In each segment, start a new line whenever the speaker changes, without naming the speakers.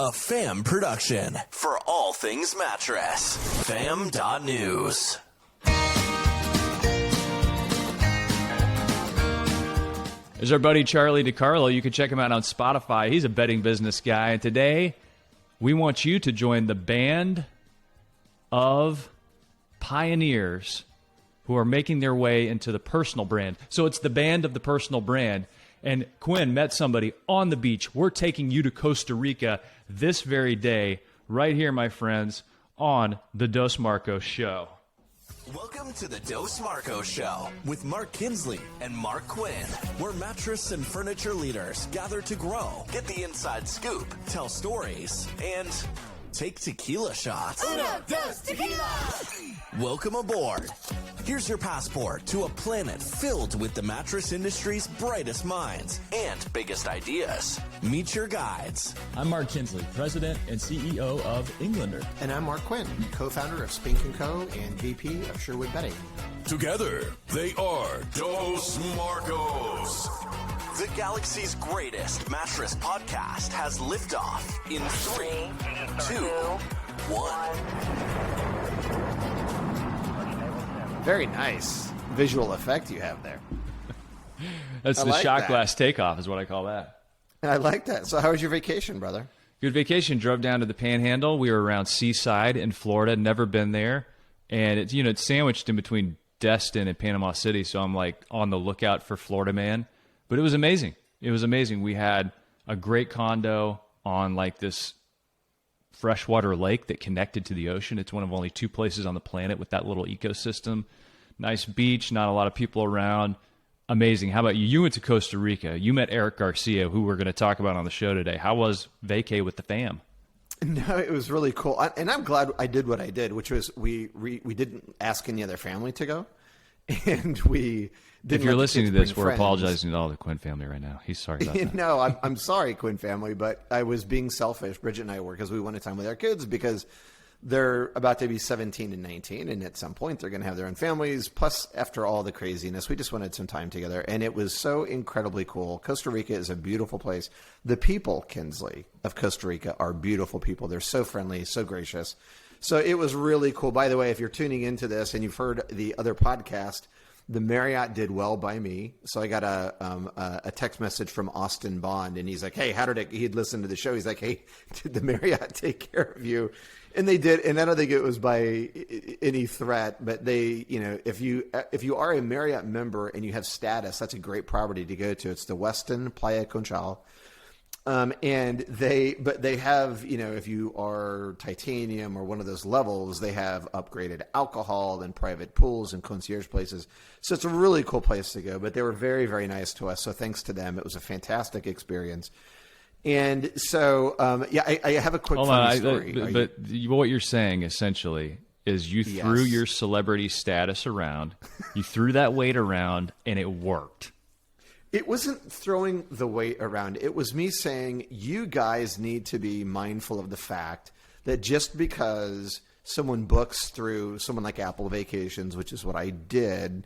a FAM production. For all things mattress, fam.news.
There's our buddy Charlie DiCarlo. You can check him out on Spotify. He's a betting business guy. And today, we want you to join the band of pioneers who are making their way into the personal brand. So it's the band of the personal brand. And Quinn met somebody on the beach. We're taking you to Costa Rica this very day, right here, my friends, on the Dos Marcos Show.
Welcome to the Dos Marcos Show with Mark Kinsley and Mark Quinn, where mattress and furniture leaders gather to grow, get the inside scoop, tell stories, and take tequila shots.
Uno, dos, tequila!
Welcome aboard. Here's your passport to a planet filled with the mattress industry's brightest minds and biggest ideas. Meet your guides.
I'm Mark Kinsley, President and CEO of Englander.
And I'm Mark Quinn, co-founder of Spink & Co. and VP of Sherwood Betting.
Together, they are Dos Marcos.
The galaxy's greatest mattress podcast has liftoff in 3, 2, 1.
Very nice visual effect you have there.
That's the shot glass takeoff is what I call that.
I like that. So how was your vacation, brother?
Good vacation. Drove down to the Panhandle. We were around Seaside in Florida. Never been there. And it's sandwiched in between Destin and Panama City. So I'm like on the lookout for Florida man. But it was amazing. It was amazing. We had a great condo on like this freshwater lake that connected to the ocean. It's one of only 2 places on the planet with that little ecosystem. Nice beach, not a lot of people around. Amazing. How about you? You went to Costa Rica. You met Eric Garcia, who we're going to talk about on the show today. How was vacay with the fam?
No, it was really cool. And I'm glad I did what I did, which was we didn't ask any other family to go. And we didn't.
If you're listening to this, we're
friends.
apologizing to all the Quinn family right now. He's sorry about that.
No, I'm sorry, Quinn family, but I was being selfish. Bridget and I were, because we wanted time with our kids because they're about to be 17 and 19, and at some point they're going to have their own families. Plus, after all the craziness, we just wanted some time together, and it was so incredibly cool. Costa Rica is a beautiful place. The people, Kinsley, of Costa Rica are beautiful people. They're so friendly, so gracious. So it was really cool. By the way, if you're tuning into this and you've heard the other podcast, the Marriott did well by me. So I got a text message from Austin Bond, and he's like, "Hey, he'd listened to the show. He's like, "Hey, did the Marriott take care of you?" And they did. And I don't think it was by any threat, but they, if you are a Marriott member and you have status, that's a great property to go to. It's the Westin Playa Conchal. And they have, if you are titanium or one of those levels, they have upgraded alcohol and private pools and concierge places. So it's a really cool place to go, but they were very, very nice to us. So thanks to them. It was a fantastic experience. And so, I have a quick funny story.
But what you're saying essentially is you threw your celebrity status around, you threw that weight around, and it worked.
It wasn't throwing the weight around. It was me saying, you guys need to be mindful of the fact that just because someone books through someone like Apple Vacations, which is what I did,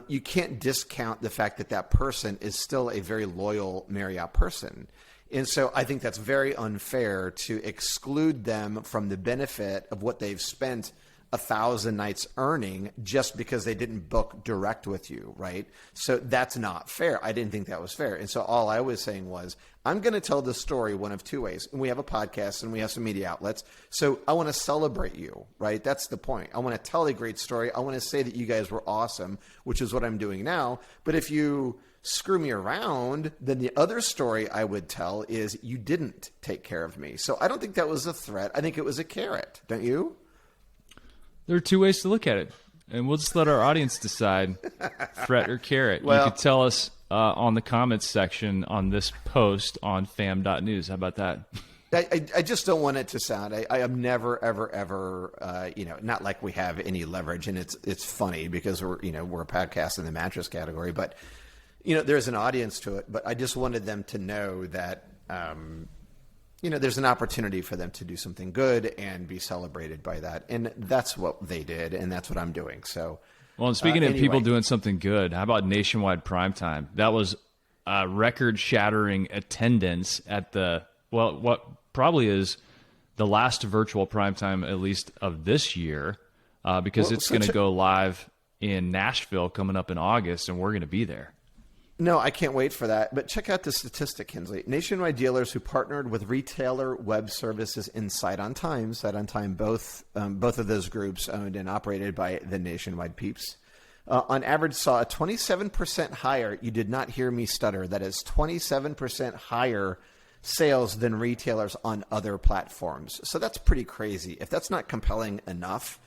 you can't discount the fact that that person is still a very loyal Marriott person. And so I think that's very unfair to exclude them from the benefit of what they've spent 1,000 nights earning just because they didn't book direct with you, right? So that's not fair. I didn't think that was fair. And so all I was saying was, I'm going to tell the story one of 2 ways. And we have a podcast and we have some media outlets. So I want to celebrate you, right? That's the point. I want to tell a great story. I want to say that you guys were awesome, which is what I'm doing now. But if you screw me around, then the other story I would tell is you didn't take care of me. So I don't think that was a threat. I think it was a carrot. Don't you?
There are 2 ways to look at it, and we'll just let our audience decide, threat or carrot.
Well,
you could tell us on the comments section on this post on fam.news. How about that?
I just don't want it to sound. I am never, ever, ever. Not like we have any leverage, and it's funny because we're a podcast in the mattress category, but there's an audience to it. But I just wanted them to know that. There's an opportunity for them to do something good and be celebrated by that. And that's what they did, and that's what I'm doing. So,
well, and speaking of people doing something good, how about nationwide primetime? That was record-shattering attendance at the, what probably is the last virtual primetime, at least of this year, because it's going to go live in Nashville coming up in August, and we're going to be there.
No, I can't wait for that. But check out the statistic, Kinsley. Nationwide dealers who partnered with retailer web services in Sight on Time, both of those groups owned and operated by the Nationwide peeps, on average saw a 27% higher, you did not hear me stutter, that is 27% higher sales than retailers on other platforms. So that's pretty crazy. If that's not compelling enough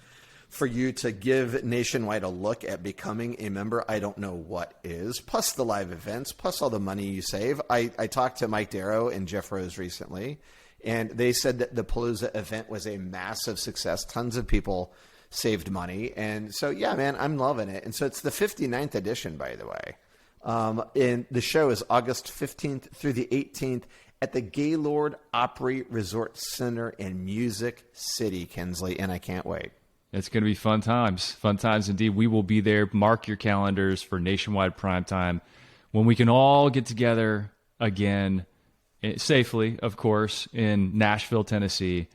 for you to give Nationwide a look at becoming a member, I don't know what is. Plus the live events, plus all the money you save. I talked to Mike Darrow and Jeff Rose recently, and they said that the Palooza event was a massive success. Tons of people saved money. And so, yeah, man, I'm loving it. And so it's the 59th edition, by the way. And the show is August 15th through the 18th at the Gaylord Opry Resort Center in Music City, Kinsley, and I can't wait.
It's going to be fun times indeed. We will be there. Mark your calendars for Nationwide Primetime when we can all get together again, safely, of course, in Nashville, Tennessee,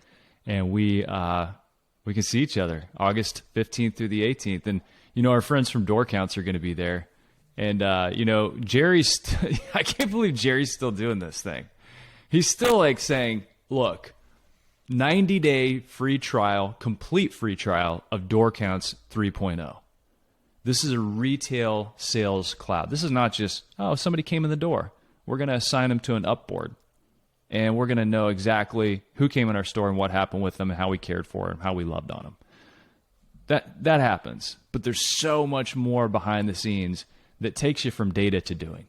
and we can see each other August 15th through the 18th. And, our friends from Door Counts are going to be there. And, Jerry's, I can't believe Jerry's still doing this thing. He's still saying, look, 90-day free trial, complete free trial of Door Counts 3.0. This is a retail sales cloud. This is not just, somebody came in the door. We're going to assign them to an upboard. And we're going to know exactly who came in our store and what happened with them and how we cared for them, how we loved on them. That happens. But there's so much more behind the scenes that takes you from data to doing.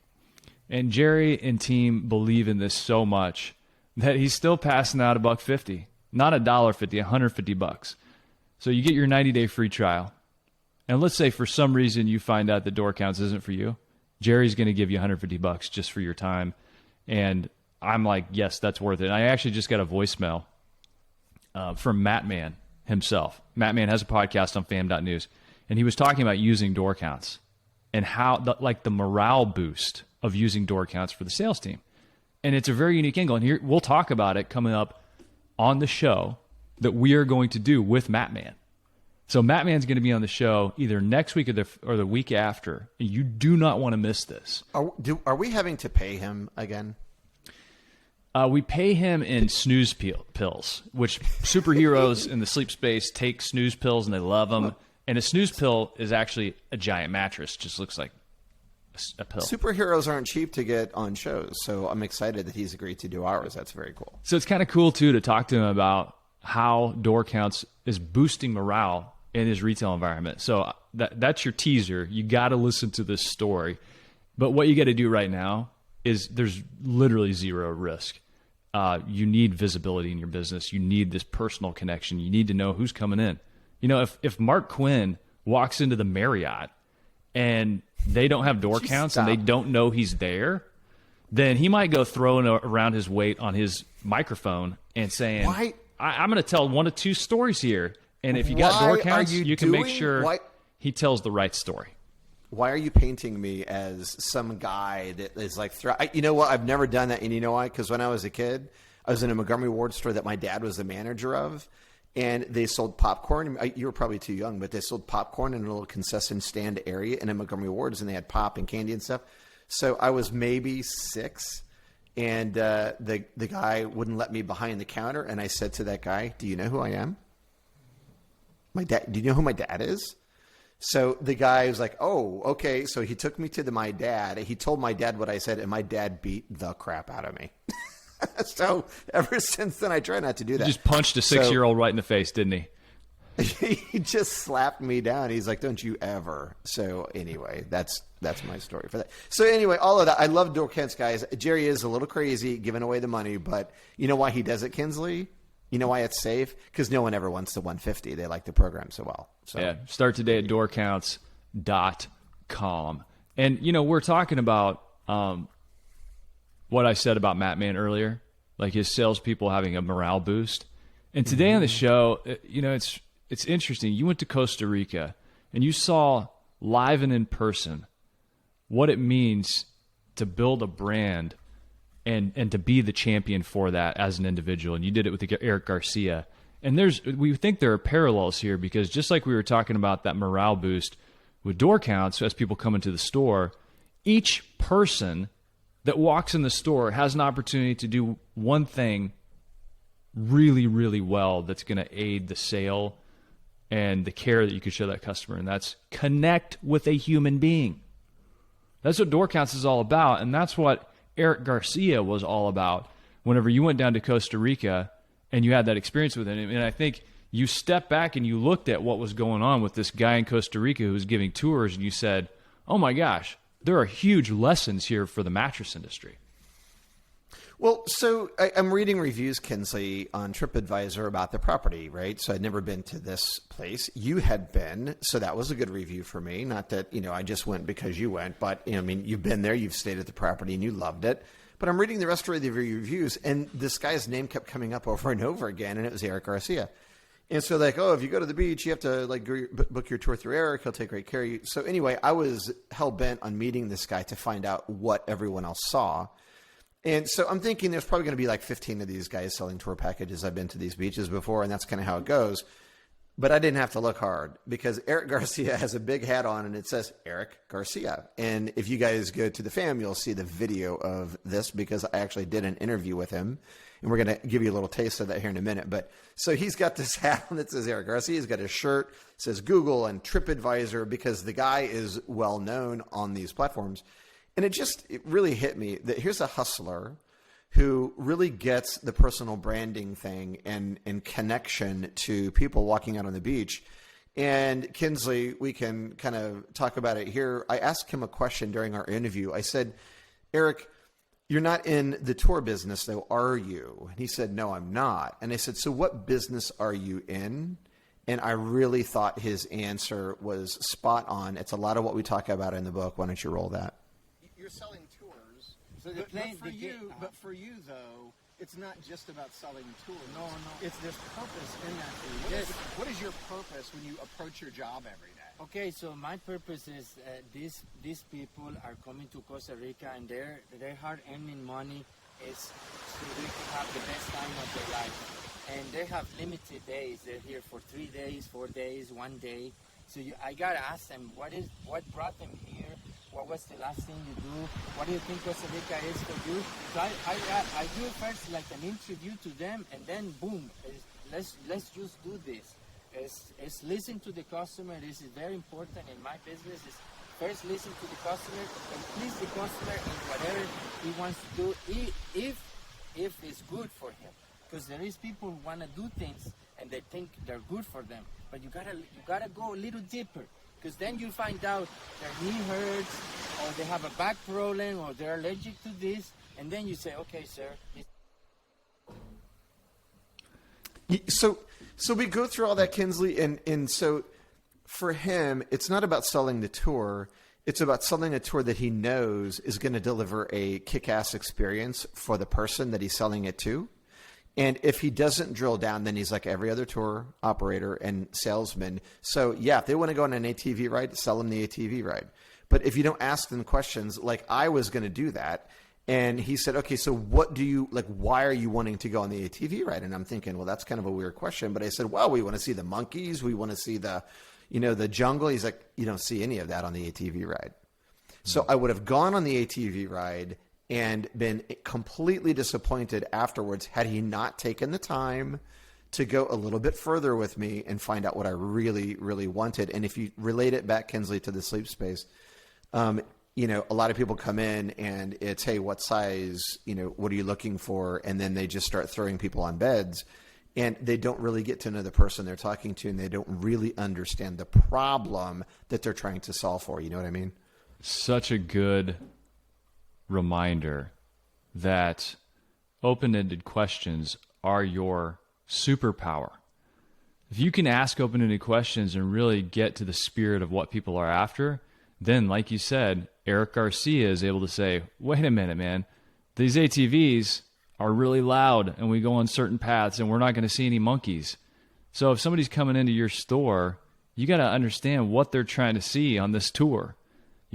And Jerry and team believe in this so much that he's still passing out $1.50, not $1.50, $150. So you get your 90-day free trial. And let's say for some reason you find out that Door Counts isn't for you. Jerry's going to give you $150 just for your time. And I'm like, yes, that's worth it. And I actually just got a voicemail from Matt Mann himself. Matt Mann has a podcast on fam.news. And he was talking about using Door Counts and how the morale boost of using Door Counts for the sales team. And it's a very unique angle. And here we'll talk about it coming up on the show that we are going to do with Matt Mann. So Matt Mann's going to be on the show either next week or the week after. And you do not want to miss this.
Are we having to pay him again?
We pay him in snooze pills, which superheroes in the sleep space take snooze pills and they love them. And a snooze pill is actually a giant mattress. Just looks like a pill.
Superheroes aren't cheap to get on shows, so I'm excited that he's agreed to do ours. That's very cool.
So it's kind of cool, too, to talk to him about how Door Counts is boosting morale in his retail environment. So that's your teaser. You got to listen to this story. But what you got to do right now is there's literally zero risk. You need visibility in your business. You need this personal connection. You need to know who's coming in. If Mark Quinn walks into the Marriott and they don't have Door Counts and they don't know he's there, then he might go throwing around his weight on his microphone and saying, I'm going to tell one of two stories here. And if you got Door Counts, you can make sure he tells the right story.
Why are you painting me as some guy that is like, you know what? I've never done that. And you know why? Because when I was a kid, I was in a Montgomery Ward store that my dad was the manager of. And they sold popcorn. You were probably too young, but they sold popcorn in a little concession stand area in a Montgomery Wards, and they had pop and candy and stuff. So I was maybe 6, and the guy wouldn't let me behind the counter. And I said to that guy, "Do you know who I am? My dad. Do you know who my dad is?" So the guy was like, "Oh, okay." So he took me to my dad. He told my dad what I said, and my dad beat the crap out of me. So ever since then, I try not to do that.
He just punched a 6-year-old right in the face, didn't he?
He just slapped me down. He's like, "Don't you ever." So anyway, that's my story for that. So anyway, all of that. I love Door Counts, guys. Jerry is a little crazy giving away the money, but you know why he does it, Kinsley? You know why it's safe? Because no one ever wants the 150. They like the program so well. So
yeah, start today at doorcounts.com. And we're talking about what I said about Matt Mann earlier, like his salespeople having a morale boost. And today on the show, it's interesting. You went to Costa Rica and you saw live and in person what it means to build a brand and to be the champion for that as an individual. And you did it with Eric Garcia. And we think there are parallels here, because just like we were talking about that morale boost with door counts as people come into the store, each person that walks in the store has an opportunity to do one thing really, really well that's going to aid the sale and the care that you could show that customer, and that's connect with a human being. That's what door counts is all about, and that's what Eric Garcia was all about whenever you went down to Costa Rica and you had that experience with him. And I think you stepped back and you looked at what was going on with this guy in Costa Rica who was giving tours, and you said, oh my gosh, there are huge lessons here for the mattress industry.
Well, so I'm reading reviews, Kinsley, on TripAdvisor about the property, right? So I'd never been to this place. You had been, so that was a good review for me. Not that, I just went because you went, but, you've been there, you've stayed at the property, and you loved it. But I'm reading the rest of the reviews, and this guy's name kept coming up over and over again, and it was Eric Garcia. And so if you go to the beach, you have to book your tour through Eric. He'll take great care of you. So anyway, I was hell-bent on meeting this guy to find out what everyone else saw. And so I'm thinking there's probably going to be 15 of these guys selling tour packages. I've been to these beaches before, and that's kind of how it goes. But I didn't have to look hard, because Eric Garcia has a big hat on, and it says Eric Garcia. And if you guys go to the fam, you'll see the video of this, because I actually did an interview with him. And we're going to give you a little taste of that here in a minute. But so he's got this hat on that says Eric Garcia. He's got a shirt, says Google and TripAdvisor, because the guy is well known on these platforms. And it really hit me that here's a hustler who really gets the personal branding thing and connection to people walking out on the beach. And Kinsley, we can kind of talk about it here. I asked him a question during our interview. I said, Eric, you're not in the tour business, though, are you? And he said, no, I'm not. And I said, so what business are you in? And I really thought his answer was spot on. It's a lot of what we talk about in the book. Why don't you roll that?
You're selling tours,
So but for you though, it's not just about selling tours.
No.
There's purpose in that for you. What is your purpose when you approach your job every day?
Okay, so my purpose is these people are coming to Costa Rica, and their hard earning money is so they can have the best time of their life. And they have limited days. They're here for 3 days, 4 days, 1 day. So I gotta ask them what brought them here. What was the last thing you do? What do you think Costa Rica is for you? So I do first like an interview to them, and then boom, let's just do this. It's listen to the customer. This is very important in my business. Is first listen to the customer and please the customer in whatever he wants to do, if it's good for him. Because there is people who want to do things and they think they're good for them, but you gotta go a little deeper. Because then you find out their knee hurts, or they have a back problem, or they're allergic to this, and then you say, okay, sir.
So we go through all that, Kinsley, and so for him, it's not about selling the tour. It's about selling a tour that he knows is going to deliver a kick-ass experience for the person that he's selling it to. And if he doesn't drill down, then he's like every other tour operator and salesman. So yeah, if they want to go on an ATV ride, sell them the ATV ride. But if you don't ask them questions, like I was going to do that. And he said, okay, so why are you wanting to go on the ATV ride? And I'm thinking, well, that's kind of a weird question. But I said, well, we want to see the monkeys. We want to see the jungle. He's like, you don't see any of that on the ATV ride. So I would have gone on the ATV ride and been completely disappointed afterwards had he not taken the time to go a little bit further with me and find out what I really, really wanted. And if you relate it back, Kinsley, to the sleep space, a lot of people come in and it's, hey, what size, what are you looking for? And then they just start throwing people on beds, and they don't really get to know the person they're talking to, and they don't really understand the problem that they're trying to solve for. You know what I mean?
Such a good reminder that open-ended questions are your superpower. If you can ask open-ended questions and really get to the spirit of what people are after, then, like you said, Eric Garcia is able to say, wait a minute, man, these ATVs are really loud and we go on certain paths and we're not going to see any monkeys. So if somebody's coming into your store, you got to understand what they're trying to see on this tour.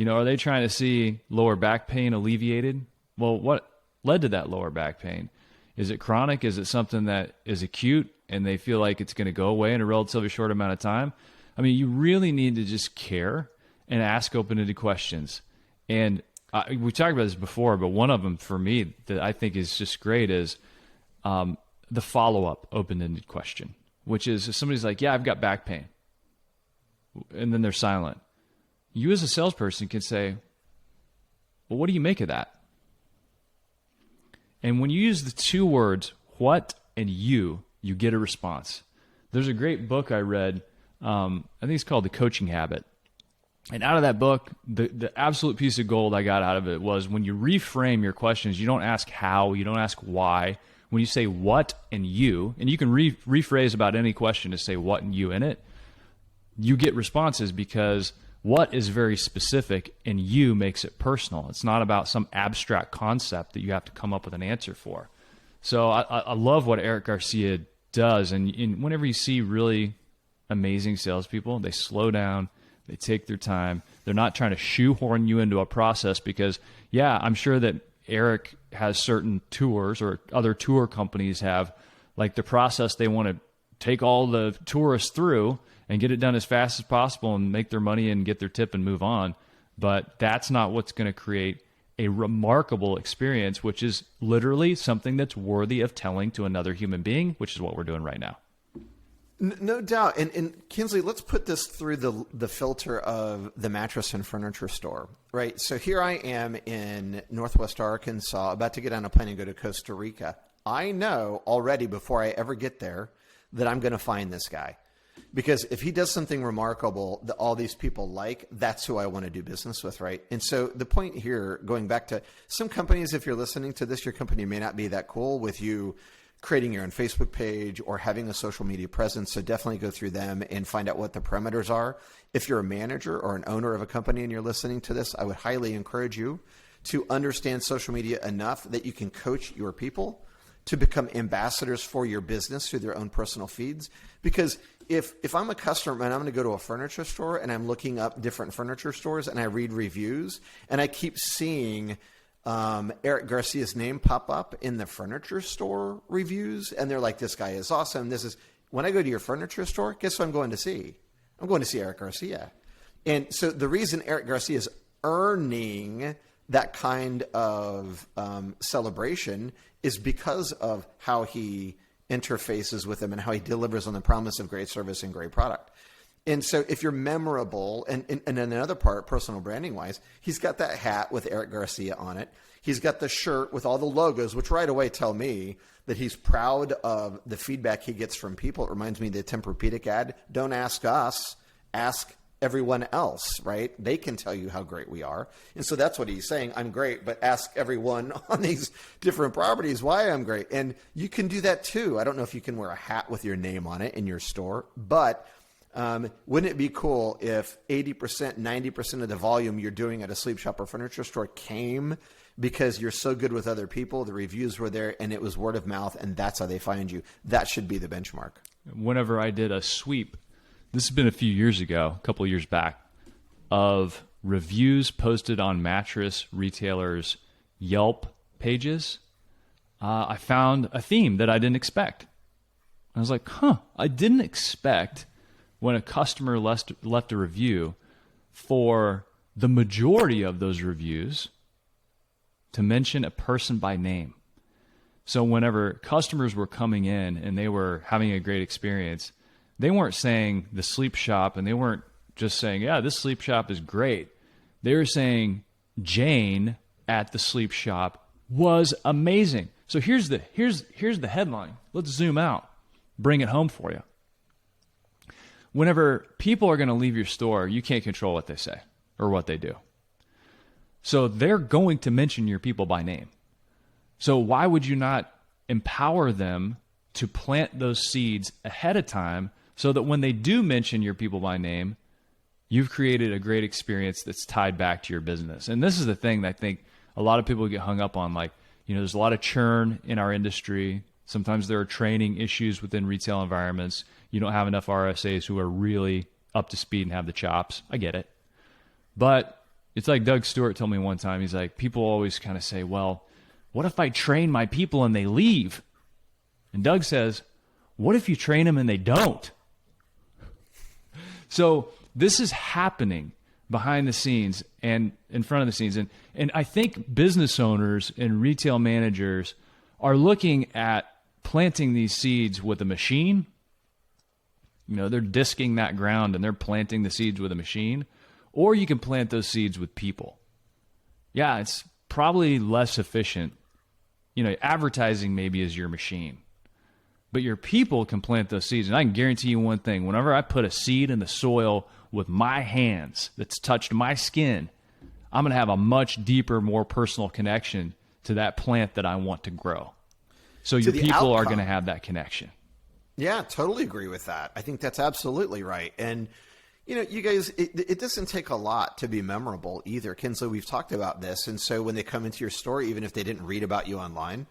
Are they trying to see lower back pain alleviated? Well, what led to that lower back pain? Is it chronic? Is it something that is acute and they feel like it's going to go away in a relatively short amount of time? I mean, you really need to just care and ask open-ended questions. And we talked about this before, but one of them for me that I think is just great is the follow-up open-ended question, which is if somebody's like, yeah, I've got back pain, and then they're silent. You as a salesperson can say, well, what do you make of that? And when you use the two words, what and you get a response. There's a great book I read, I think it's called The Coaching Habit. And out of that book, the absolute piece of gold I got out of it was when you reframe your questions, you don't ask how, you don't ask why. When you say what and you can rephrase about any question to say what and you in it, you get responses because what is very specific and you makes it personal. It's not about some abstract concept that you have to come up with an answer for. So I love what Eric Garcia does. And whenever you see really amazing salespeople, they slow down, they take their time. They're not trying to shoehorn you into a process because, yeah, I'm sure that Eric has certain tours or other tour companies have like the process they want to take all the tourists through and get it done as fast as possible and make their money and get their tip and move on. But that's not what's going to create a remarkable experience, which is literally something that's worthy of telling to another human being, which is what we're doing right now.
No doubt. And Kinsley, let's put this through the filter of the mattress and furniture store, right? So here I am in Northwest Arkansas, about to get on a plane and go to Costa Rica. I know already before I ever get there that I'm going to find this guy. Because if he does something remarkable that all these people like, that's who I want to do business with, right? And so the point here, going back to some companies, if you're listening to this, your company may not be that cool with you creating your own Facebook page or having a social media presence. So definitely go through them and find out what the parameters are. If you're a manager or an owner of a company and you're listening to this, I would highly encourage you to understand social media enough that you can coach your people to become ambassadors for your business through their own personal feeds. Because if I'm a customer and I'm going to go to a furniture store and I'm looking up different furniture stores and I read reviews and I keep seeing Eric Garcia's name pop up in the furniture store reviews, and they're like, this guy is awesome. When I go to your furniture store, guess who I'm going to see? I'm going to see Eric Garcia. And so the reason Eric Garcia is earning that kind of celebration is because of how he interfaces with them and how he delivers on the promise of great service and great product. And so if you're memorable, and another part, personal branding wise, he's got that hat with Eric Garcia on it. He's got the shirt with all the logos, which right away tell me that he's proud of the feedback he gets from people. It reminds me of the Tempur-Pedic ad. Don't ask us, ask everyone else, right? They can tell you how great we are. And so that's what he's saying. I'm great, but ask everyone on these different properties why I'm great. And you can do that too. I don't know if you can wear a hat with your name on it in your store, but wouldn't it be cool if 80%, 90% of the volume you're doing at a sleep shop or furniture store came because you're so good with other people, the reviews were there, and it was word of mouth, and that's how they find you? That should be the benchmark.
Whenever I did a sweep, this has been a few years ago, a couple of years back, of reviews posted on mattress retailers' Yelp pages, I found a theme that I didn't expect. I was like, I didn't expect when a customer left a review for the majority of those reviews to mention a person by name. So whenever customers were coming in and they were having a great experience, they weren't saying the sleep shop, and they weren't just saying, yeah, this sleep shop is great. They were saying Jane at the sleep shop was amazing. So here's the headline. Let's zoom out, bring it home for you. Whenever people are going to leave your store, you can't control what they say or what they do. So they're going to mention your people by name. So why would you not empower them to plant those seeds ahead of time so that when they do mention your people by name, you've created a great experience that's tied back to your business? And this is the thing that I think a lot of people get hung up on. Like, there's a lot of churn in our industry. Sometimes there are training issues within retail environments. You don't have enough RSAs who are really up to speed and have the chops. I get it. But it's like Doug Stewart told me one time. He's like, people always kind of say, well, what if I train my people and they leave? And Doug says, what if you train them and they don't? So this is happening behind the scenes and in front of the scenes. And I think business owners and retail managers are looking at planting these seeds with a machine. You know, they're disking that ground and they're planting the seeds with a machine. Or you can plant those seeds with people. Yeah, it's probably less efficient. You know, advertising maybe is your machine. But your people can plant those seeds. And I can guarantee you one thing. Whenever I put a seed in the soil with my hands that's touched my skin, I'm going to have a much deeper, more personal connection to that plant that I want to grow. So your people are going to have that connection.
Yeah, totally agree with that. I think that's absolutely right. And, you know, you guys, it doesn't take a lot to be memorable either. Kinsley, we've talked about this. And so when they come into your store, even if they didn't read about you online,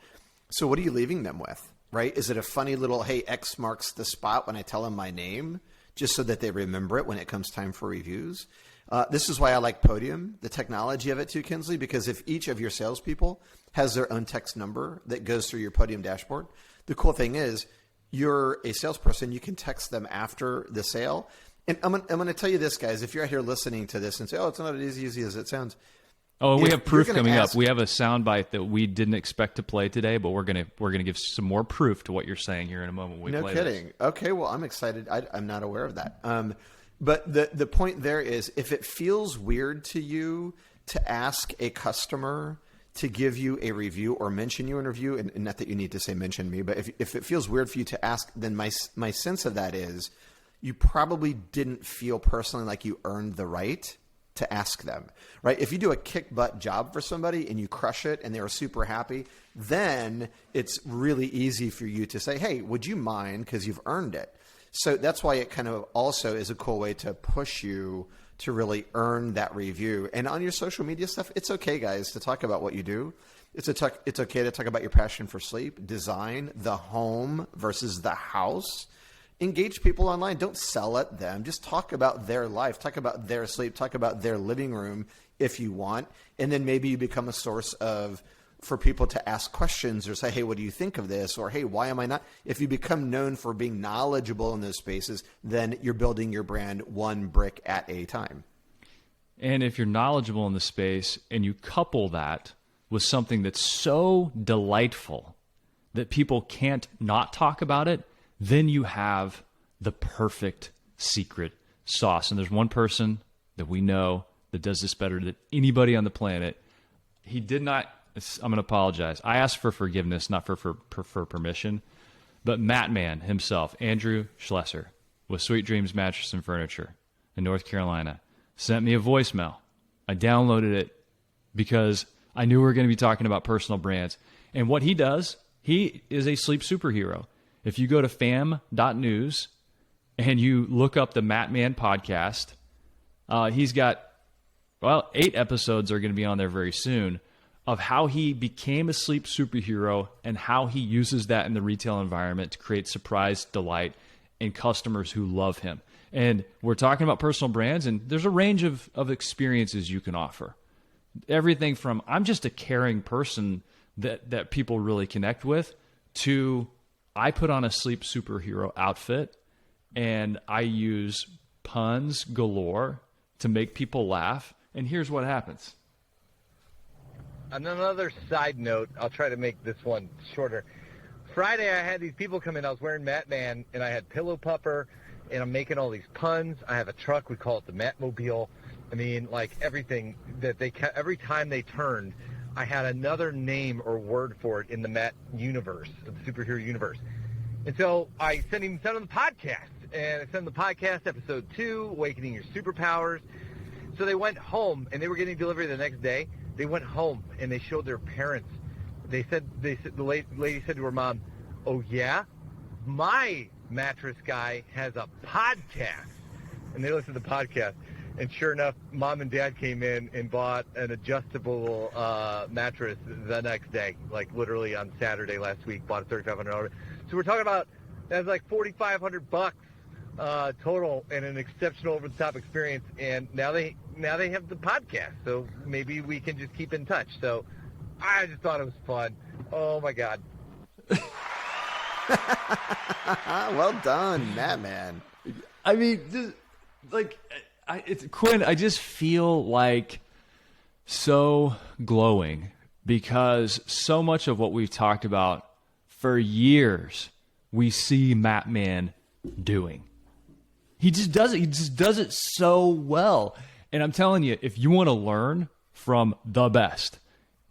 so what are you leaving them with? Right? Is it a funny little, hey, X marks the spot when I tell them my name, just so that they remember it when it comes time for reviews? This is why I like Podium, the technology of it too, Kinsley, because if each of your salespeople has their own text number that goes through your Podium dashboard, the cool thing is you're a salesperson, you can text them after the sale. And I'm going to tell you this, guys, if you're out here listening to this and say, oh, it's not as easy as it sounds.
Oh, and we have proof coming up. We have a soundbite that we didn't expect to play today, but we're gonna give some more proof to what you're saying here in a moment.
No kidding. Okay, well, I'm excited. I'm not aware of that. But the point there is, if it feels weird to you to ask a customer to give you a review or mention you in a review, and not that you need to say mention me, but if it feels weird for you to ask, then my sense of that is you probably didn't feel personally like you earned the right to ask them, right? If you do a kick butt job for somebody and you crush it and they are super happy, then it's really easy for you to say, hey, would you mind? Because you've earned it. So that's why it kind of also is a cool way to push you to really earn that review. And on your social media stuff, it's okay, guys, to talk about what you do. It's okay to talk about your passion for sleep, design, the home versus the house. Engage people online. Don't sell at them. Just talk about their life. Talk about their sleep. Talk about their living room if you want. And then maybe you become a source for people to ask questions or say, hey, what do you think of this? Or, hey, why am I not? If you become known for being knowledgeable in those spaces, then you're building your brand one brick at a time.
And if you're knowledgeable in the space and you couple that with something that's so delightful that people can't not talk about it, then you have the perfect secret sauce. And there's one person that we know that does this better than anybody on the planet. He did not, I'm going to apologize. I asked for forgiveness, not for permission. But Matt Man himself, Andrew Schlesser, with Sweet Dreams Mattress and Furniture in North Carolina, sent me a voicemail. I downloaded it because I knew we were going to be talking about personal brands. And what he does, he is a sleep superhero. If you go to fam.news and you look up the Matt Man podcast, he's got, 8 episodes are going to be on there very soon of how he became a sleep superhero and how he uses that in the retail environment to create surprise delight in customers who love him. And we're talking about personal brands, and there's a range of experiences you can offer. Everything from I'm just a caring person that people really connect with to I put on a sleep superhero outfit and I use puns galore to make people laugh. And here's what happens.
On another side note, I'll try to make this one shorter. Friday, I had these people come in. I was wearing Matt Man, and I had Pillow Pupper, and I'm making all these puns. I have a truck. We call it the Mattmobile. I mean, like everything that every time they turned, I had another name or word for it in the Matt universe, the superhero universe. And so I sent them the podcast, and I sent them the podcast episode 2, Awakening Your Superpowers. So they went home, and they were getting delivery the next day. They went home, and they showed their parents. The lady said to her mom, "Oh yeah, my mattress guy has a podcast." And they listened to the podcast. And sure enough, Mom and Dad came in and bought an adjustable mattress the next day, like literally on Saturday last week, bought a $3,500. So we're talking about that's like $4,500 total and an exceptional over-the-top experience. And now they have the podcast, so maybe we can just keep in touch. So I just thought it was fun. Oh my God.
Well done, Madman.
I mean, just, like, Quinn, I just feel like so glowing because so much of what we've talked about for years, we see Mattman doing. He just does it. He just does it so well. And I'm telling you, if you want to learn from the best,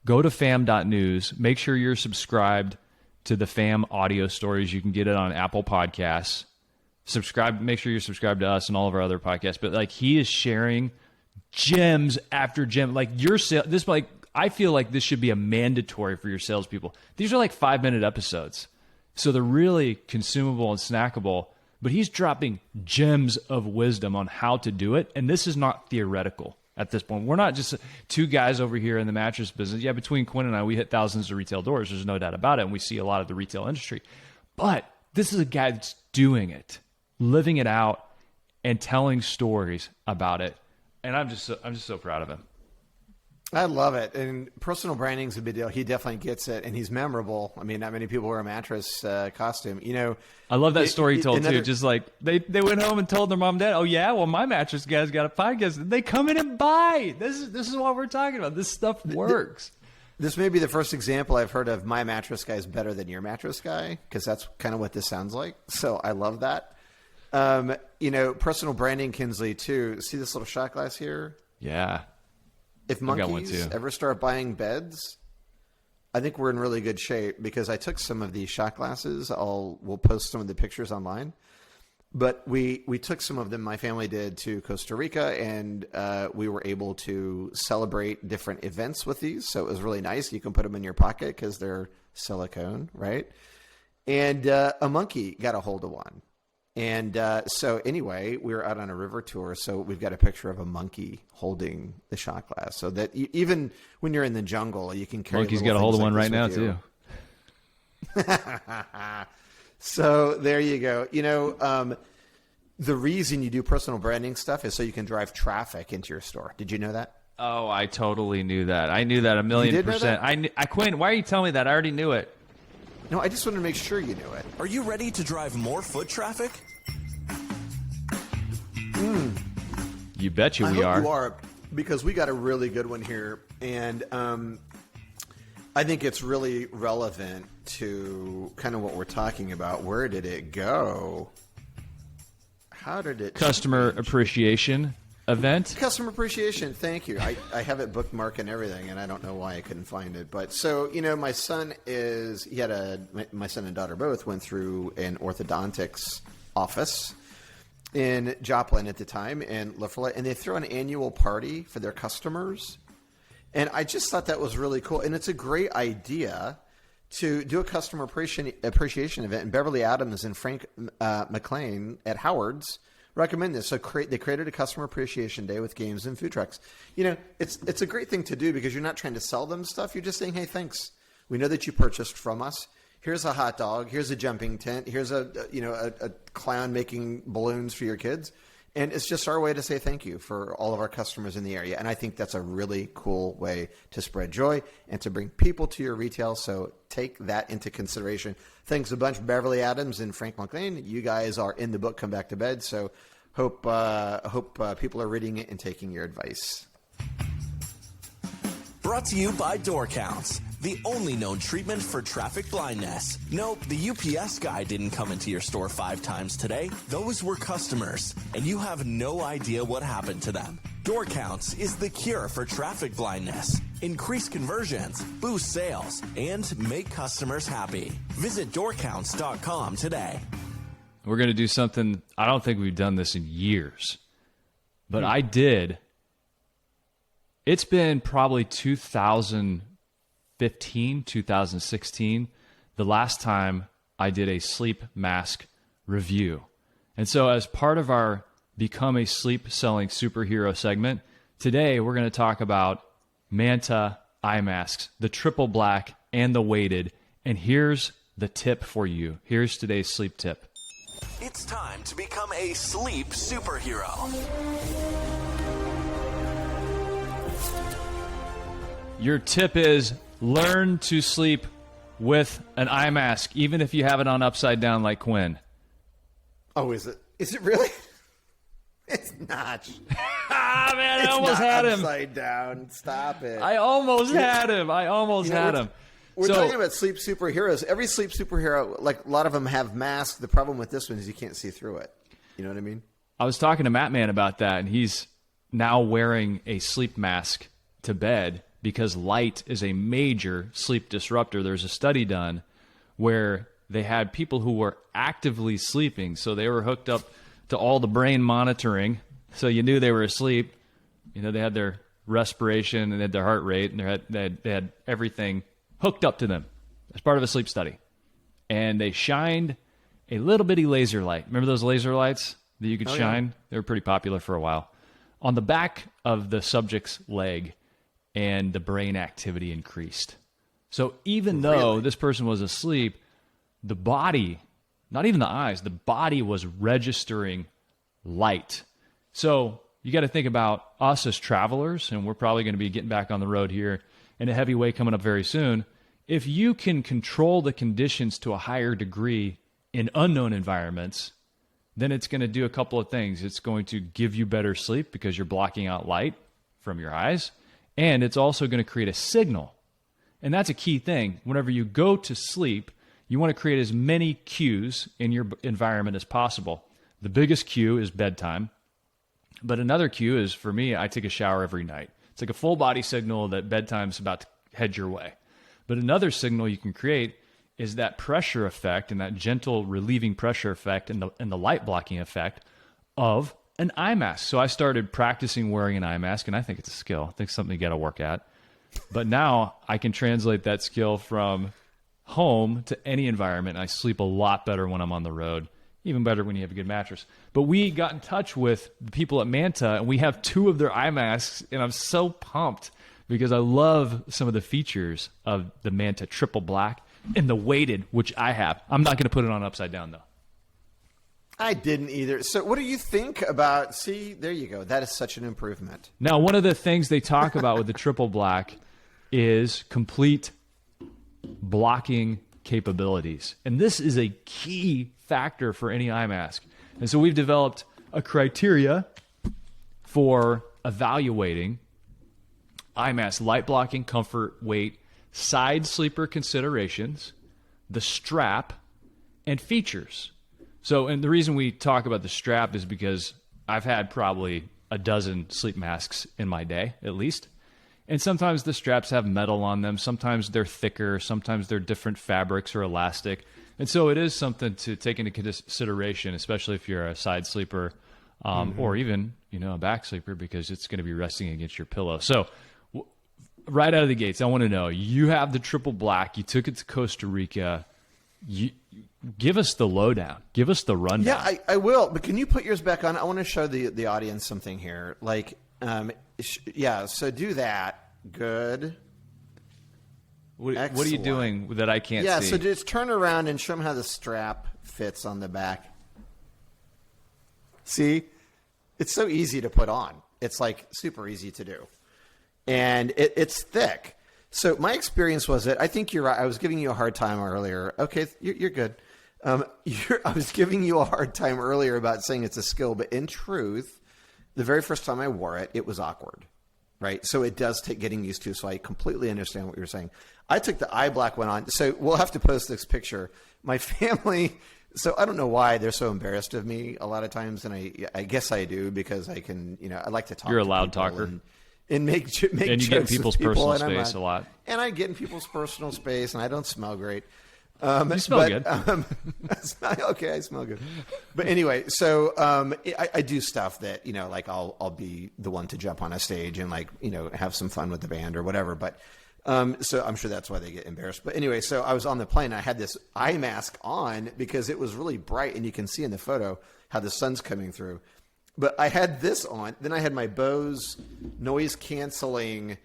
go to fam.news. Make sure you're subscribed to the Fam audio stories. You can get it on Apple Podcasts. Subscribe. Make sure you're subscribed to us and all of our other podcasts. But like, he is sharing gems after gem. Like I feel like this should be a mandatory for your salespeople. These are like 5-minute episodes, so they're really consumable and snackable. But he's dropping gems of wisdom on how to do it, and this is not theoretical at this point. We're not just two guys over here in the mattress business. Yeah, between Quinn and I, we hit thousands of retail doors. There's no doubt about it, and we see a lot of the retail industry. But this is a guy that's doing it, living it out, and telling stories about it. And I'm just so proud of him.
I love it. And personal branding is a big deal. He definitely gets it, and he's memorable. I mean, not many people wear a mattress costume. You know,
I love that story he told too. Just like they went home and told their mom and dad, "Oh yeah, well my mattress guy's got a podcast." They come in and buy. This is what we're talking about. This stuff works.
This may be the first example I've heard of my mattress guy is better than your mattress guy, because that's kind of what this sounds like. So I love that. You know, personal branding, Kinsley, too. See this little shot glass here?
Yeah.
If monkeys ever start buying beds, I think we're in really good shape, because I took some of these shot glasses. We'll post some of the pictures online. But we took some of them, my family did, to Costa Rica, and we were able to celebrate different events with these. So it was really nice. You can put them in your pocket because they're silicone, right? And a monkey got a hold of one. And so anyway, we were out on a river tour, so we've got a picture of a monkey holding the shot glass, so that even when you're in the jungle, you can carry.
Monkey's got a hold of one right now too.
So there you go. You know, the reason you do personal branding stuff is so you can drive traffic into your store. Did you know that?
Oh, I totally knew that. I knew that 1,000,000%. I Quinn, why are you telling me that? I already knew it.
No, I just wanted to make sure you knew it.
Are you ready to drive more foot traffic?
You bet you we
I hope
are.
you are, because we got a really good one here, and I think it's really relevant to kind of what we're talking about. Where did it go? How did it?
Customer appreciation event.
Customer appreciation. Thank you. I have it bookmarked and everything, and I don't know why I couldn't find it. But so, you know, my son and daughter both went through an orthodontics office in Joplin at the time, and La Follette, and they throw an annual party for their customers. And I just thought that was really cool. And it's a great idea to do a customer appreciation event. And Beverly Adams and Frank McLean at Howard's recommend this. So they created a customer appreciation day with games and food trucks. You know, it's a great thing to do, because you're not trying to sell them stuff. You're just saying, hey, thanks. We know that you purchased from us. Here's a hot dog. Here's a jumping tent. Here's a clown making balloons for your kids. And it's just our way to say thank you for all of our customers in the area. And I think that's a really cool way to spread joy and to bring people to your retail. So take that into consideration. Thanks a bunch, Beverly Adams and Frank McLean. You guys are in the book, Come Back to Bed. So hope people are reading it and taking your advice.
Brought to you by Door Counts, the only known treatment for traffic blindness. Nope, the UPS guy didn't come into your store 5 times today. Those were customers, and you have no idea what happened to them. Door Counts is the cure for traffic blindness. Increase conversions, boost sales, and make customers happy. Visit doorcounts.com today.
We're going to do something. I don't think we've done this in years, but I did. It's been probably 2015, 2016, the last time I did a sleep mask review. And so as part of our Become a Sleep Selling Superhero segment, today we're going to talk about Manta eye masks, the triple black and the weighted. And here's the tip for you. Here's today's sleep tip.
It's time to become a sleep superhero.
Your tip is learn to sleep with an eye mask, even if you have it on upside down like Quinn.
Oh, is it? Is it really? It's not.
Man, I almost had him.
Upside down. Stop it.
I almost had him. I almost had him.
We're talking about sleep superheroes. Every sleep superhero, like a lot of them have masks. The problem with this one is you can't see through it. You know what I mean?
I was talking to Matt Man about that, and he's now wearing a sleep mask to bed because light is a major sleep disruptor. There's a study done where they had people who were actively sleeping, so they were hooked up to all the brain monitoring, so you knew they were asleep. You know, they had their respiration and they had their heart rate, and they had everything hooked up to them as part of a sleep study. And they shined a little bitty laser light. Remember those laser lights that you could shine? Yeah. They were pretty popular for a while. On the back of the subject's leg, and the brain activity increased. So even though this person was asleep, the body, not even the eyes, the body was registering light. So you got to think about us as travelers, and we're probably going to be getting back on the road here in a heavy way coming up very soon. If you can control the conditions to a higher degree in unknown environments, then it's going to do a couple of things. It's going to give you better sleep because you're blocking out light from your eyes, and it's also going to create a signal. And that's a key thing. Whenever you go to sleep, you want to create as many cues in your environment as possible. The biggest cue is bedtime. But another cue is, for me, I take a shower every night. It's like a full body signal that bedtime's about to head your way. But another signal you can create is that pressure effect and that gentle relieving pressure effect and the light blocking effect of an eye mask. So I started practicing wearing an eye mask, and I think it's a skill. I think it's something you got to work at. But now I can translate that skill from home to any environment. I sleep a lot better when I'm on the road. Even better when you have a good mattress. But we got in touch with the people at Manta, and we have 2 of their eye masks, and I'm so pumped because I love some of the features of the Manta Triple Black and the weighted, which I have. I'm not going to put it on upside down, though.
I didn't either. So what do you think about, see, there you go. That is such an improvement.
Now, one of the things they talk about with the Triple Black is complete blocking capabilities. And this is a key factor for any eye mask. And so we've developed a criteria for evaluating eye mask light blocking, comfort, weight, side sleeper considerations, the strap, and features. So, and the reason we talk about the strap is because I've had probably a dozen sleep masks in my day, at least. And sometimes the straps have metal on them. Sometimes they're thicker. Sometimes they're different fabrics or elastic. And so it is something to take into consideration, especially if you're a side sleeper or even, a back sleeper, because it's going to be resting against your pillow. So right out of the gates, I want to know, you have the Triple Black. You took it to Costa Rica. Give us the lowdown. Give us the rundown.
Yeah, I will. But can you put yours back on? I want to show the audience something here. So do that. Good.
What are you doing that I can't see?
Yeah, so just turn around and show them how the strap fits on the back. See? It's so easy to put on. It's like super easy to do. And it's thick. So my experience was that I think you're right. I was giving you a hard time earlier. Okay, you're good. I was giving you a hard time earlier about saying it's a skill, but in truth, the very first time I wore it, it was awkward, right? So it does take getting used to, so I completely understand what you're saying. I took the eye black one on, so we'll have to post this picture. My family, so I don't know why they're so embarrassed of me a lot of times, and I guess I do because I can, I like to talk.
You're a
to
loud talker.
And make
and you get in people's personal space a lot.
And I get in people's personal space, and I don't smell great.
You smell good.
Okay, I smell good. But anyway, so I do stuff that, like I'll be the one to jump on a stage and have some fun with the band or whatever. But so I'm sure that's why they get embarrassed. But anyway, so I was on the plane. I had this eye mask on because it was really bright, and you can see in the photo how the sun's coming through. But I had this on. Then I had my Bose noise-canceling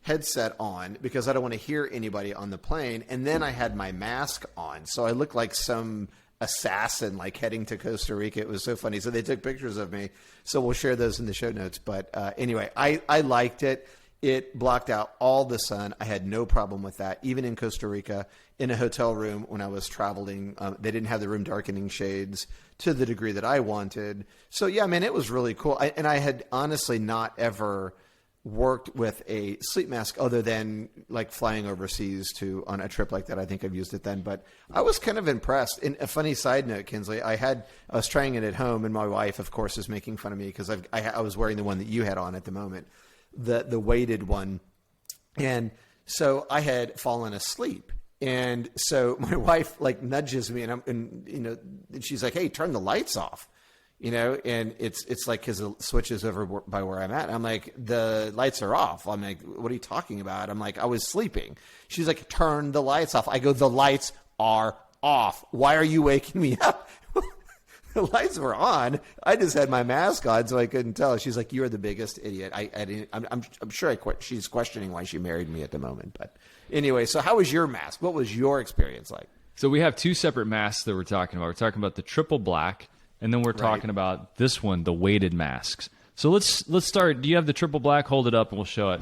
headset on because I don't want to hear anybody on the plane. And then I had my mask on. So I looked like some assassin heading to Costa Rica. It was so funny. So they took pictures of me. So we'll share those in the show notes. But anyway, I liked it. It blocked out all the sun. I had no problem with that. Even in Costa Rica, in a hotel room when I was traveling, they didn't have the room darkening shades to the degree that I wanted. So yeah, man, it was really cool. And I had honestly not ever worked with a sleep mask other than like flying overseas on a trip like that. I think I've used it then, but I was kind of impressed. And a funny side note, Kinsley, I was trying it at home, and my wife, of course, is making fun of me because I was wearing the one that you had on at the moment, the weighted one. And so I had fallen asleep. And so my wife like nudges me, and she's like, "Hey, turn the lights off." And it's like his switch is over by where I'm at. I'm like, the lights are off. I'm like, what are you talking about? I'm like, I was sleeping. She's like, turn the lights off. I go, the lights are off. Why are you waking me up? The lights were on. I just had my mask on, so I couldn't tell. She's like, you're the biggest idiot. I'm sure she's questioning why she married me at the moment. But anyway, so how was your mask? What was your experience like?
So we have two separate masks that we're talking about. We're talking about the triple black, and then we're talking about this one, the weighted masks. So let's start. Do you have the triple black? Hold it up and we'll show it.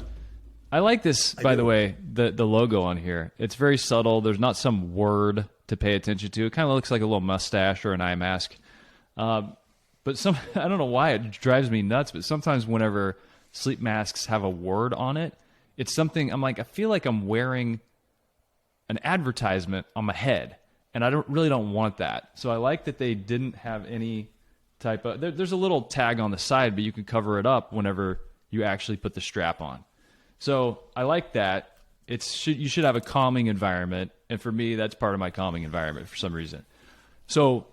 I like this, by the way, the logo on here. It's very subtle. There's not some word to pay attention to. It kind of looks like a little mustache or an eye mask. But I don't know why it drives me nuts, but sometimes whenever sleep masks have a word on it, it's something I'm like, I feel like I'm wearing an advertisement on my head. And I really don't want that. So I like that they didn't have any type of... There's a little tag on the side, but you can cover it up whenever you actually put the strap on. So I like that. You should have a calming environment. And for me, that's part of my calming environment for some reason. So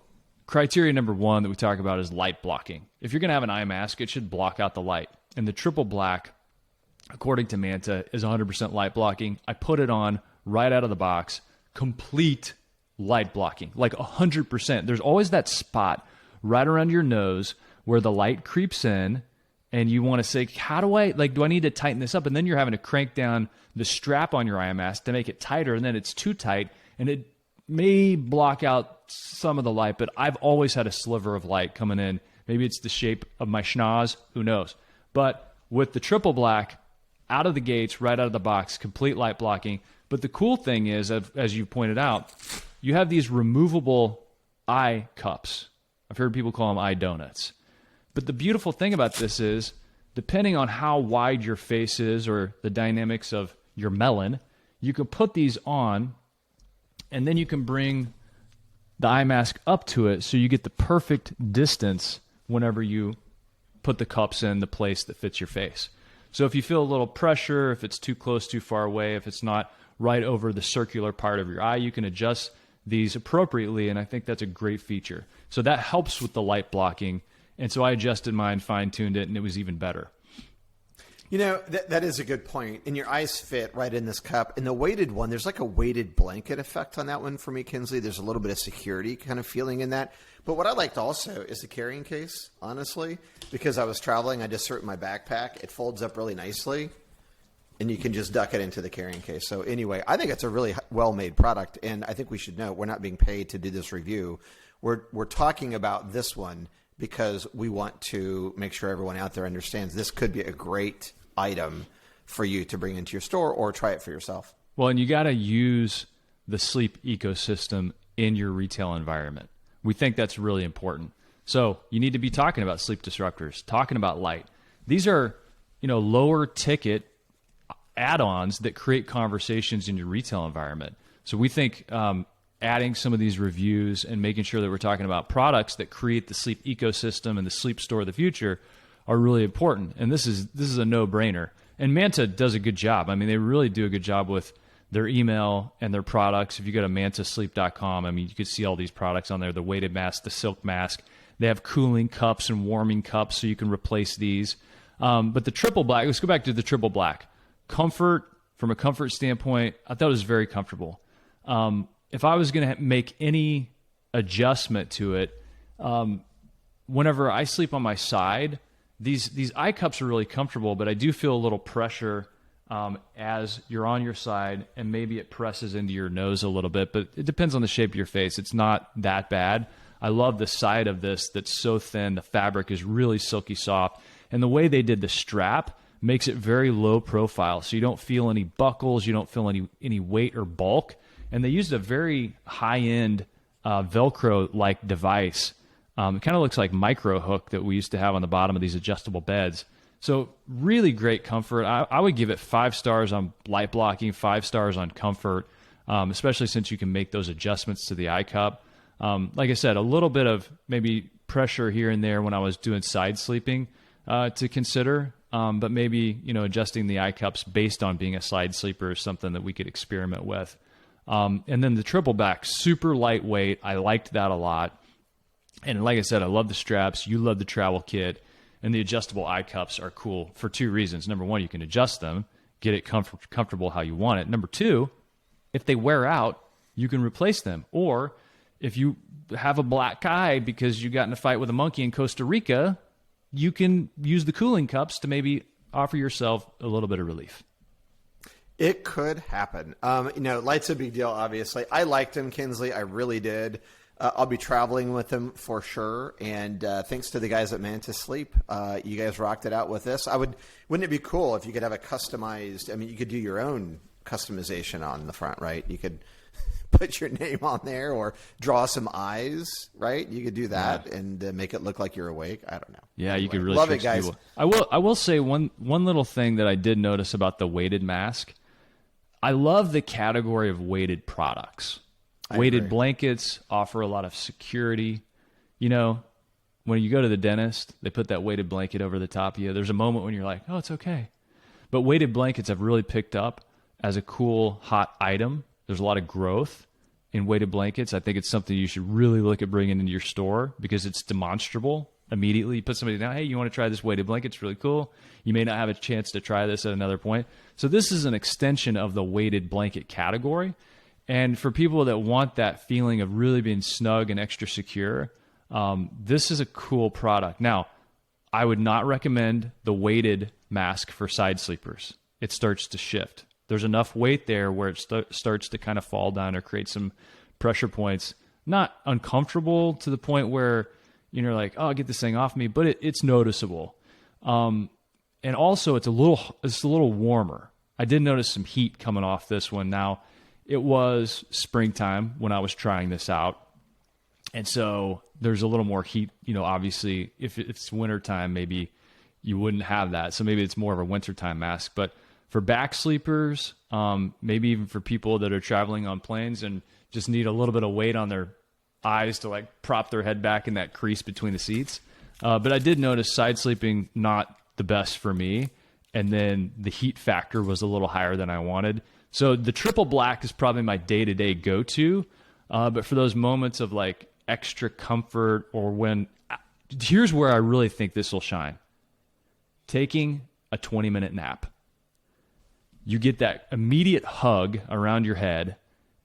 criteria number one that we talk about is light blocking. If you're going to have an eye mask, it should block out the light. And the triple black, according to Manta, is 100% light blocking. I put it on right out of the box, complete light blocking, like 100%. There's always that spot right around your nose where the light creeps in, and you want to say, do I need to tighten this up? And then you're having to crank down the strap on your eye mask to make it tighter, and then it's too tight, and it may block out some of the light, but I've always had a sliver of light coming in. Maybe it's the shape of my schnoz, who knows? But with the triple black, out of the gates, right out of the box, complete light blocking. But the cool thing is, as you pointed out, you have these removable eye cups. I've heard people call them eye donuts. But the beautiful thing about this is, depending on how wide your face is or the dynamics of your melon, you can put these on, and then you can bring the eye mask up to it so you get the perfect distance whenever you put the cups in the place that fits your face. So if you feel a little pressure, if it's too close, too far away, if it's not right over the circular part of your eye, you can adjust these appropriately, and I think that's a great feature. So that helps with the light blocking, and so I adjusted mine, fine-tuned it, and it was even better.
That is a good point. And your eyes fit right in this cup. And the weighted one, there's like a weighted blanket effect on that one for me, Kinsley. There's a little bit of security kind of feeling in that. But what I liked also is the carrying case, honestly, because I was traveling. I just threw it in my backpack. It folds up really nicely, and you can just duck it into the carrying case. So anyway, I think it's a really well-made product, and I think we should know we're not being paid to do this review. We're talking about this one because we want to make sure everyone out there understands this could be a great item for you to bring into your store or try it for yourself.
Well, and you got to use the sleep ecosystem in your retail environment. We think that's really important. So you need to be talking about sleep disruptors, talking about light. These are, lower ticket add-ons that create conversations in your retail environment. So we think adding some of these reviews and making sure that we're talking about products that create the sleep ecosystem and the sleep store of the future are really important. And this is a no-brainer. And Manta does a good job. I mean, they really do a good job with their email and their products. If you go to mantasleep.com, you can see all these products on there, the weighted mask, the silk mask. They have cooling cups and warming cups, so you can replace these. But the triple black, let's go back to the triple black. Comfort, from a comfort standpoint, I thought it was very comfortable. If I was going to make any adjustment to it, whenever I sleep on my side, these eye cups are really comfortable, but I do feel a little pressure as you're on your side, and maybe it presses into your nose a little bit, but it depends on the shape of your face. It's not that bad. I love the side of this that's so thin. The fabric is really silky soft, and the way they did the strap makes it very low profile. So you don't feel any buckles, you don't feel any weight or bulk. And they used a very high-end Velcro-like device. It kind of looks like micro hook that we used to have on the bottom of these adjustable beds. So really great comfort. I would give it 5 stars on light blocking, 5 stars on comfort, especially since you can make those adjustments to the eye cup. Like I said, a little bit of maybe pressure here and there when I was doing side sleeping to consider, but maybe adjusting the eye cups based on being a side sleeper is something that we could experiment with. And then the triple back, super lightweight. I liked that a lot. And like I said, I love the straps. You love the travel kit. And the adjustable eye cups are cool for 2 reasons. Number 1, you can adjust them, get it comfortable how you want it. Number 2, if they wear out, you can replace them. Or if you have a black eye because you got in a fight with a monkey in Costa Rica, you can use the cooling cups to maybe offer yourself a little bit of relief.
It could happen. Light's a big deal, obviously. I liked him, Kinsley. I really did. I'll be traveling with him for sure. And thanks to the guys at Mantis Sleep, you guys rocked it out with this. Wouldn't it be cool if you could have a customized, you could do your own customization on the front, right? You could put your name on there or draw some eyes, right? You could do that and make it look like you're awake. I don't know.
Yeah, you could really
love
trick
it, guys.
people. I will say one little thing that I did notice about the weighted mask. I love the category of weighted products. Weighted blankets offer a lot of security. When you go to the dentist, they put that weighted blanket over the top of you. There's a moment when you're like, oh, it's okay. But weighted blankets have really picked up as a cool, hot item. There's a lot of growth in weighted blankets. I think it's something you should really look at bringing into your store because it's demonstrable immediately. You put somebody down, hey, you want to try this weighted blanket? It's really cool. You may not have a chance to try this at another point. So this is an extension of the weighted blanket category. And for people that want that feeling of really being snug and extra secure, this is a cool product. Now, I would not recommend the weighted mask for side sleepers. It starts to shift. There's enough weight there where it starts to kind of fall down or create some pressure points. Not uncomfortable to the point where you're like, oh, get this thing off me, but it's noticeable. And also, it's a little warmer. I did notice some heat coming off this one. Now, it was springtime when I was trying this out. And so there's a little more heat, obviously if it's wintertime, maybe you wouldn't have that. So maybe it's more of a wintertime mask, but for back sleepers, maybe even for people that are traveling on planes and just need a little bit of weight on their eyes to prop their head back in that crease between the seats. But I did notice side sleeping, not the best for me. And then the heat factor was a little higher than I wanted. So the triple black is probably my day-to-day go-to. But for those moments of extra comfort or here's where I really think this will shine. Taking a 20-minute nap. You get that immediate hug around your head.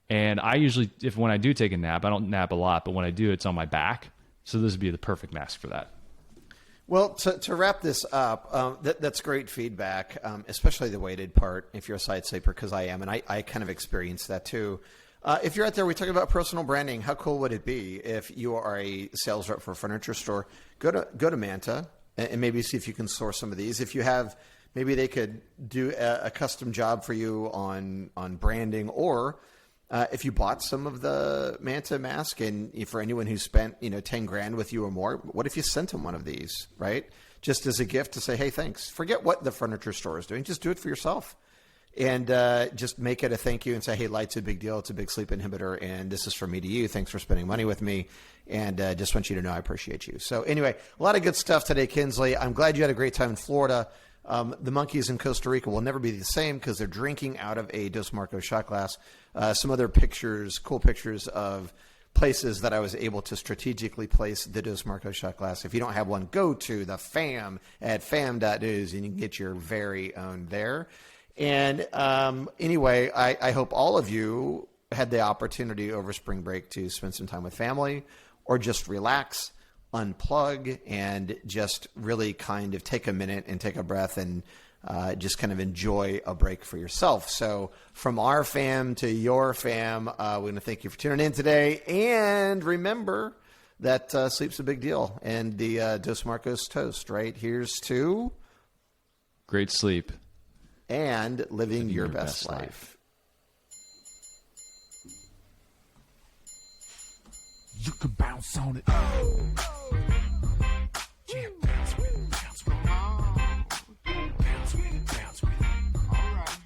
And I usually, when I do take a nap, I don't nap a lot, but when I do, it's on my back. So this would be the perfect mask for that.
Well, to wrap this up, that's great feedback, especially the weighted part if you're a side sleeper, because I am, and I kind of experienced that too. If you're out there, we talk about personal branding. How cool would it be if you are a sales rep for a furniture store? Go to Manta and maybe see if you can source some of these. If you have, maybe they could do a custom job for you on branding, or if you bought some of the Manta mask, and for anyone who spent $10,000 with you or more, what if you sent them one of these, right? Just as a gift to say, hey, thanks. Forget what the furniture store is doing. Just do it for yourself. And just make it a thank you and say, hey, light's a big deal. It's a big sleep inhibitor, and this is from me to you. Thanks for spending money with me, and just want you to know I appreciate you. So anyway, a lot of good stuff today, Kinsley. I'm glad you had a great time in Florida. The monkeys in Costa Rica will never be the same because they're drinking out of a Dos Marcos shot glass. Some other pictures, cool pictures of places that I was able to strategically place the Dos Marcos shot glass. If you don't have one, go to the FAM at fam.news and you can get your very own there. And anyway, I hope all of you had the opportunity over spring break to spend some time with family or just relax, unplug, and just really kind of take a minute and take a breath and just kind of enjoy a break for yourself. So from our fam to your fam, we're going to thank you for tuning in today. And remember that sleep's a big deal. And the Dos Marcos toast, right? Here's to
great sleep,
and living your best life.
You can bounce on it. Yeah, bounce with it, bounce with it. Bounce with it, bounce with it. All right.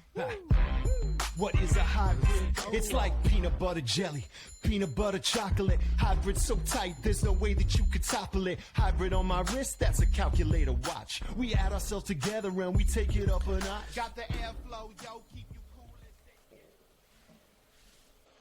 What is a hybrid? It's like peanut butter jelly, peanut butter chocolate. Hybrid so tight, there's no way that you could topple it. Hybrid on my wrist, that's a calculator watch. We add ourselves together and we take it up a notch. Got the airflow, yo, keep you